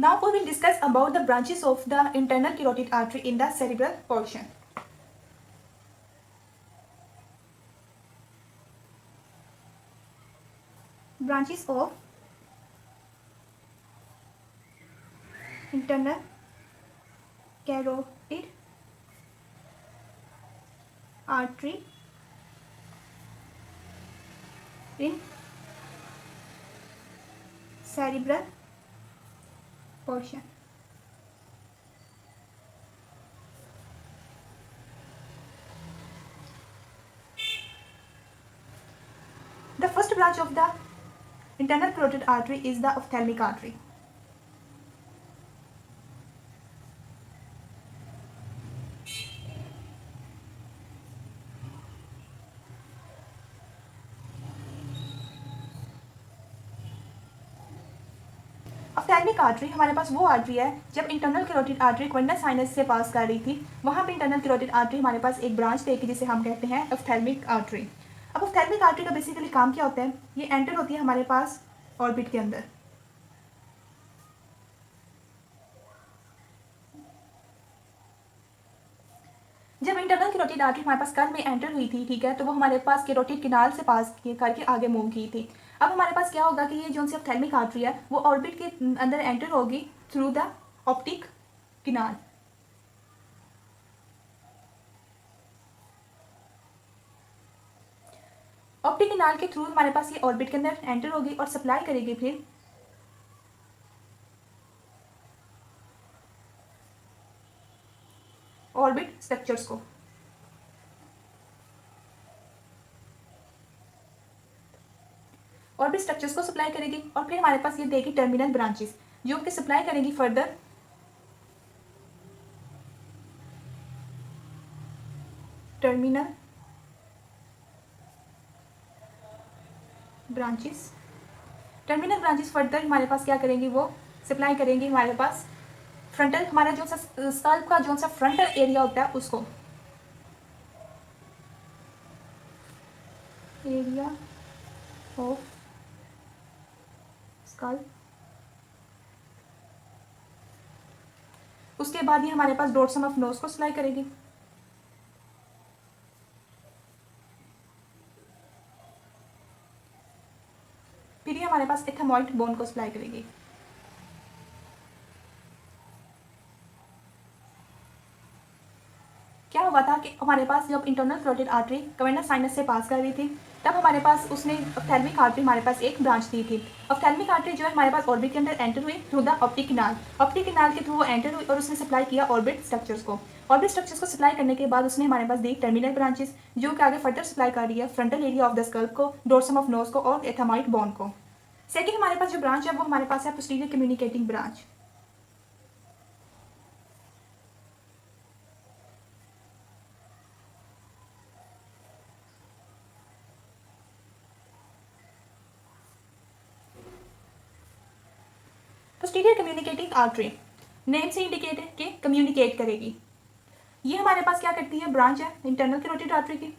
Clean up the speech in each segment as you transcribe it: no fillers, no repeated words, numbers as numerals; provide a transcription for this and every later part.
Now we will discuss about the branches of the internal carotid artery in the cerebral portion. Branches of internal carotid artery in cerebral portion. The first branch of the internal carotid artery is the ophthalmic artery. Ophthalmic artery हमारे पास वो artery है जब internal carotid artery क्वेंडस sinus से पास कर रही थी, वहाँ पे इंटरनल कैरोटिड आर्टरी हमारे पास एक ब्रांच देगी जिसे हम कहते हैं ऑप्थेल्मिक आर्टरी। अब ऑप्थेल्मिक आर्टरी का बेसिकली काम क्या होता है, ये एंटर होती है हमारे पास ऑर्बिट के अंदर। जब इंटरनल कैरोटिड आर्टरी हमारे पास कल में एंटर हुई थी, ठीक है, तो वो हमारे पास कैरोटिड किनाल से पास करके आगे मूव की थी। अब हमारे पास क्या होगा कि ये जो सी ऑप्थेल्मिक आर्टरी है वो ऑर्बिट के अंदर एंटर होगी through the optic canal. Optic canal के थ्रू हमारे पास ये ऑर्बिट के अंदर एंटर होगी और सप्लाई करेगी फिर ऑर्बिट स्ट्रक्चर्स को। ऑर्बिट स्ट्रक्चर्स को सप्लाई करेगी और फिर हमारे पास ये देगी टर्मिनल ब्रांचेस जो कि सप्लाई करेंगी further terminal branches. Terminal branches further हमारे पास क्या करेंगी, वो सप्लाई करेंगी हमारे पास फ्रंटल, हमारा जो सा स्कल्प का जो सा फ्रंटल एरिया होता है उसको, एरिया ऑफ स्कल्प। उसके बाद ये हमारे पास डोर्सम ऑफ नोज को सप्लाई करेगी। फिर ये हमारे पास एथेमॉइड बोन को सप्लाई करेगी। क्या हुआ था कि हमारे पास जब इंटरनल कैरोटिड आर्टरी कैवेनस साइनस से पास कर रही थी, तब हमारे पास उसने ऑप्थेल्मिक आर्टरी हमारे पास एक ब्रांच दी थी। ऑप्थेल्मिक आर्टरी जो है हमारे पास ऑर्बिट के अंदर एंटर हुई through the optic canal. Optic canal के थ्रू वो एंटर हुई और उसने सप्लाई किया ऑर्बिट स्ट्रक्चर्स को। ऑर्बिट स्ट्रक्चर्स को सप्लाई करने के बाद उसने हमारे पास दी टर्मिनल ब्रांचेस जो कि आगे फर्दर सप्लाई कर रही है frontal area of the scalp को, डोर्सम ऑफ नोज को और एथेमॉइड बोन को। सेकेंड हमारे पास जो ब्रांच है वो हमारे पास है posterior communicating branch. Posterior communicating artery name से इंडिकेट है कि कम्युनिकेट करेगी। ये हमारे पास क्या करती है, ब्रांच है इंटरनल कैरोटिड आर्टरी की।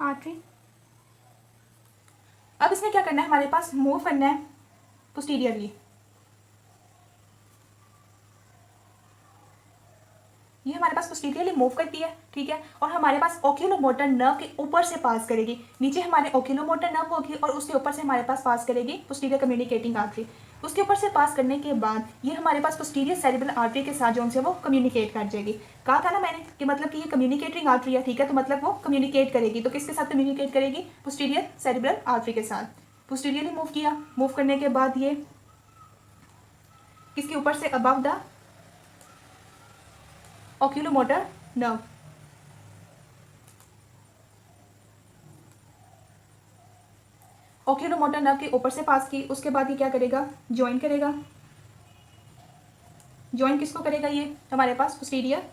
आर्टरी अब इसने क्या करना है, हमारे पास मूव करना है पोस्टीरियरली। ये हमारे पास पोस्टीरियरली मूव करती है, ठीक है, और हमारे पास ओक्यूलोमोटर नर्व के ऊपर से पास करेगी। नीचे हमारे ओक्यूलोमोटर नर्व होगी और उसके ऊपर से हमारे पास पास करेगी पोस्टीरियर कम्युनिकेटिंग आर्टरी। उसके ऊपर से पास करने के बाद ये हमारे पास पोस्टीरियर सेरेब्रल आर्टरी के साथ जो उनसे वो कम्युनिकेट कर जाएगी। कहा था ना मैंने कि मतलब कि ये कम्युनिकेटिंग आर्टरी है, ठीक है, तो मतलब वो कम्युनिकेट करेगी। तो किसके साथ कम्युनिकेट करेगी, पोस्टीरियर सेरेब्रल आर्टरी के साथ। पोस्टीरियरली मूव किया, मूव करने के बाद ये किसके ऊपर से, अबव द ओक्यूलोमोटर नर्व। ओक्यूलोमोटर नर्व के ऊपर से पास की, उसके बाद ये क्या करेगा, ज्वाइन करेगा। ज्वाइन किसको करेगा, ये हमारे पास पोस्टीरियर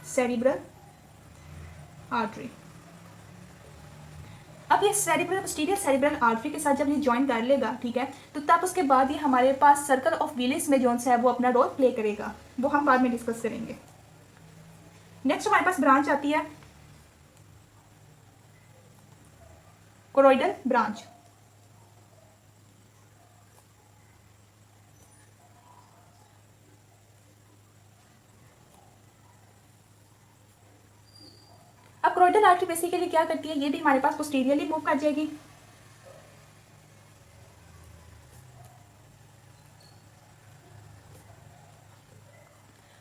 सेरेब्रल आर्टरी। अब ये सेरेब्रल पोस्टीरियर सेरेब्रल आर्टरी के साथ जब ये ज्वाइन कर लेगा, ठीक है, तो तब उसके बाद ये हमारे पास सर्कल ऑफ विलिस में जो है वो अपना रोल प्ले करेगा। वो हम बाद में डिस्कस करेंगे। नेक्स्ट हमारे पास ब्रांच आती है कोरोइडल ब्रांच। अब कोरोइडल आर्टरी बेसिकली क्या करती है, ये भी हमारे पास पोस्टीरियरली मूव कर जाएगी।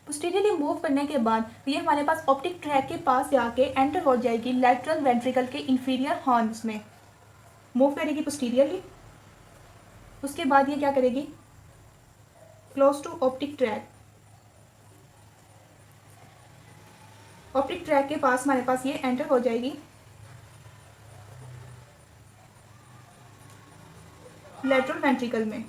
पोस्टीरियरली मूव करने के बाद ये हमारे पास ऑप्टिक ट्रैक के पास जाके एंटर हो जाएगी लैटरल वेंट्रिकल के इंफीरियर हॉर्न्स में, मूव करेगी पोस्टीरियरली। उसके बाद ये क्या करेगी, close to optic tract, optic tract के पास हमारे पास ये एंटर हो जाएगी लैटरल वेंट्रिकल में।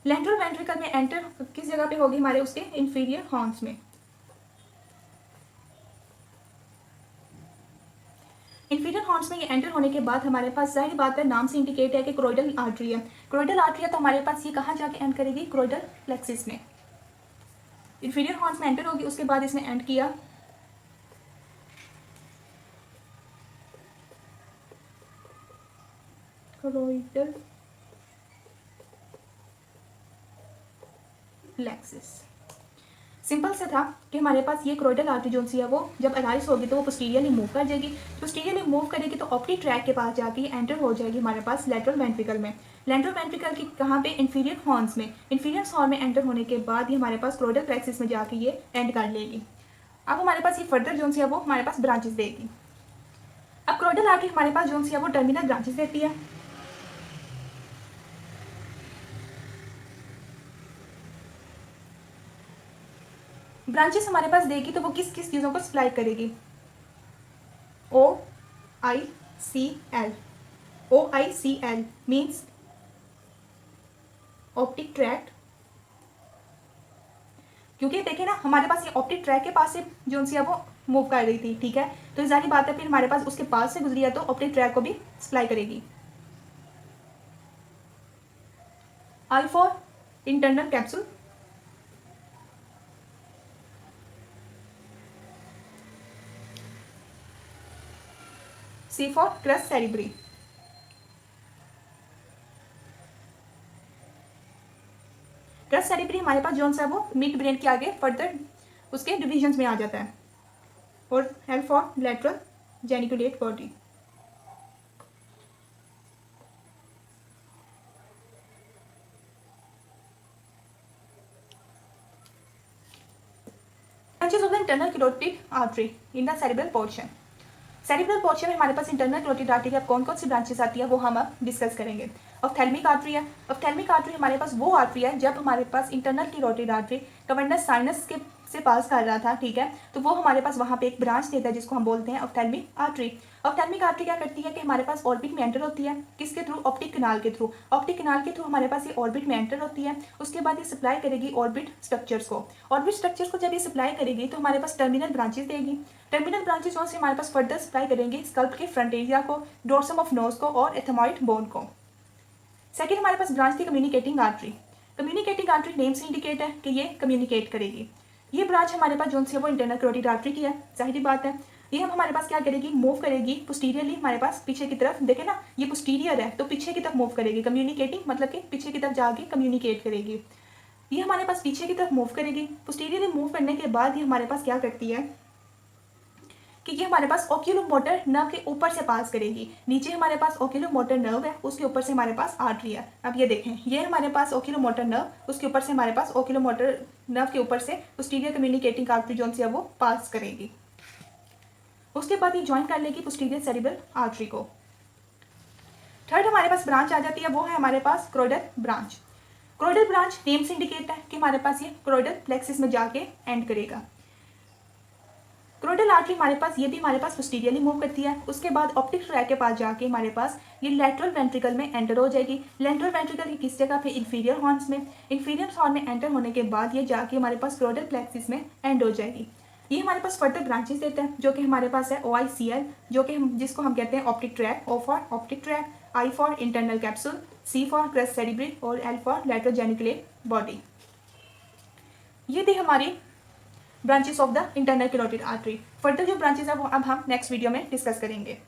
लैटरल वेंट्रिकल में एंटर किस जगह पे होगी, हमारे उसके इंफीरियर हॉर्न्स में। इंफीरियर हॉर्न्स में ये एंटर होने के बाद हमारे पास जाहिर बात है नाम से इंडिकेट है कि कोरोइडल आर्टरी है। कोरोइडल आर्टरी है तो हमारे पास ये कहाँ जाके एंड करेगी, कोरोइडल प्लेक्सिस में। इंफीरियर हॉर्न्स में एंटर होगी, उसके बाद इसने एंड किया कोरोइडल प्लेक्सिस। सिंपल से था कि हमारे पास ये कोरोइडल आर्टरी जो सी है वो जब अराइज होगी तो वो पोस्टीरियरली मूव कर जाएगी। पोस्टीरियरली मूव करेगी तो ऑप्टिक ट्रैक के पास जाके एंटर हो जाएगी हमारे पास लैटरल वेंट्रिकल में। लैटरल वेंट्रिकल की कहाँ पे, इंफीरियर हॉर्न्स में। इंफीरियर हॉर्न में एंटर होने के बाद ये हमारे पास कोरोइडल प्लेक्सिस में जाके ये एंड कर लेगी। अब हमारे पास ये फर्दर जो सी है वो हमारे पास ब्रांचेस देगी। अब कोरोइडल आर्टरी हमारे पास जो सी है वो टर्मिनल ब्रांचेस देती है। ब्रांचेस हमारे पास देगी तो वो किस किस चीज़ों को सप्लाई करेगी, OICL। OICL means optic track, क्योंकि देखिए ना हमारे पास ये ऑप्टिक ट्रैक के पास से जो सी है वो मूव कर रही थी, ठीक है, तो जारी बात है फिर हमारे पास उसके पास से गुजरी है तो ऑप्टिक ट्रैक को भी सप्लाई करेगी। I for internal capsule, C for cross सेरिब्री। Cross सेरिब्री हमारे पास जोन सा है वो मिड ब्रेन के आगे फर्दर उसके डिविजन्स में आ जाता है। और L for lateral geniculate body. Branches of the internal carotid artery in the cerebral portion. Cerebral portion में हमारे पास इंटरनल कैरोटिड आर्टरी की अब कौन कौन सी ब्रांचेस आती है वो हम अब डिस्कस करेंगे। ऑप्थेल्मिक आर्टरी है। ऑप्थेल्मिक आर्टरी हमारे पास वो आर्टरी है जब हमारे पास internal carotid artery cavernous sinus के से पास कर रहा था, ठीक है, तो वो हमारे पास वहाँ पे एक ब्रांच देता है जिसको हम बोलते हैं ऑप्थेल्मिक आर्टरी। ऑप्थेल्मिक आर्टरी क्या करती है कि हमारे पास ऑर्बिट में एंटर होती है, किसके थ्रू, ऑप्टिक कैनाल के थ्रू। ऑप्टिक कैनाल के थ्रू हमारे पास ये ऑर्बिट में एंटर होती है। उसके बाद ये सप्लाई करेगी ऑर्बिट स्ट्रक्चर्स को। ऑर्बिट स्ट्रक्चर्स को जब ये सप्लाई करेगी तो हमारे पास टर्मिनल ब्रांचेस देगी। टर्मिनल ब्रांचेस जो से हमारे पास फर्दर सप्लाई करेंगे स्कल्प के फ्रंट एरिया को, डोर्सम ऑफ नोज को और एथेमॉइड बोन को। सेकेंड हमारे पास ब्रांच थी communicating artery. Communicating artery name से इंडिकेट है कि ये कम्युनिकेट करेगी। ये ब्रांच हमारे पास जो सी है वो इंटरनल कैरोटिड आर्टरी की है, जाहिर बात है। ये हम हमारे पास क्या करेगी, मूव करेगी पोस्टीरियरली हमारे पास पीछे की तरफ। देखे ना ये पोस्टीरियर है तो पीछे की तरफ मूव करेगी। कम्युनिकेटिंग मतलब कि पीछे की तरफ जाके कम्युनिकेट करेगी। ये हमारे पास पीछे की तरफ मूव करेगी। पोस्टीरियरली मूव करने के बाद ये हमारे पास क्या करती है कि ये हमारे पास ओक्यूलोमोटर नर्व के ऊपर से पास करेगी। नीचे हमारे पास ओक्यूलोमोटर नर्व है, उसके ऊपर से हमारे पास आर्टरी है। अब ये देखें, ये हमारे पास ओक्यूलोमोटर नर्व, उसके ऊपर से हमारे पास ओक्यूलोमोटर नर्व के ऊपर से पोस्टीरियर कम्युनिकेटिंग आर्टरी जो सी है वो पास करेगी। उसके बाद ये ज्वाइन कर लेगी पोस्टीरियर सेरिब्रल आर्टरी को। थर्ड हमारे पास ब्रांच आ जाती है, वो है हमारे पास choroidal branch. Choroidal branch name से इंडिकेट है कि हमारे पास ये कोरोइडल प्लेक्सिस में जाके एंड करेगा। कोरोइडल आर्टरी हमारे पास ये भी हमारे पास पोस्टीरियरली मूव करती है। उसके बाद ऑप्टिक ट्रैक के पास जाके हमारे पास ये लैटरल वेंट्रिकल में एंटर हो जाएगी। लैटरल वेंट्रिकल की किस जगह पे, इंफीरियर हॉर्न्स में। इंफीरियर हॉर्न में एंटर होने के बाद ये जाके हमारे पास कोरोइडल प्लेक्सिस में एंड हो जाएगी। ये हमारे पास फर्दर ब्रांचेस देते हैं जो कि हमारे पास है OICL, जो कि जिसको हम कहते हैं optic track, O for optic track. I for internal capsule, C for crust सेरिब्री और L for lateral geniculate body. ये थी हमारी branches of the internal carotid artery. Further जो ब्रांचेस है वो अब हम नेक्स्ट वीडियो में डिस्कस करेंगे।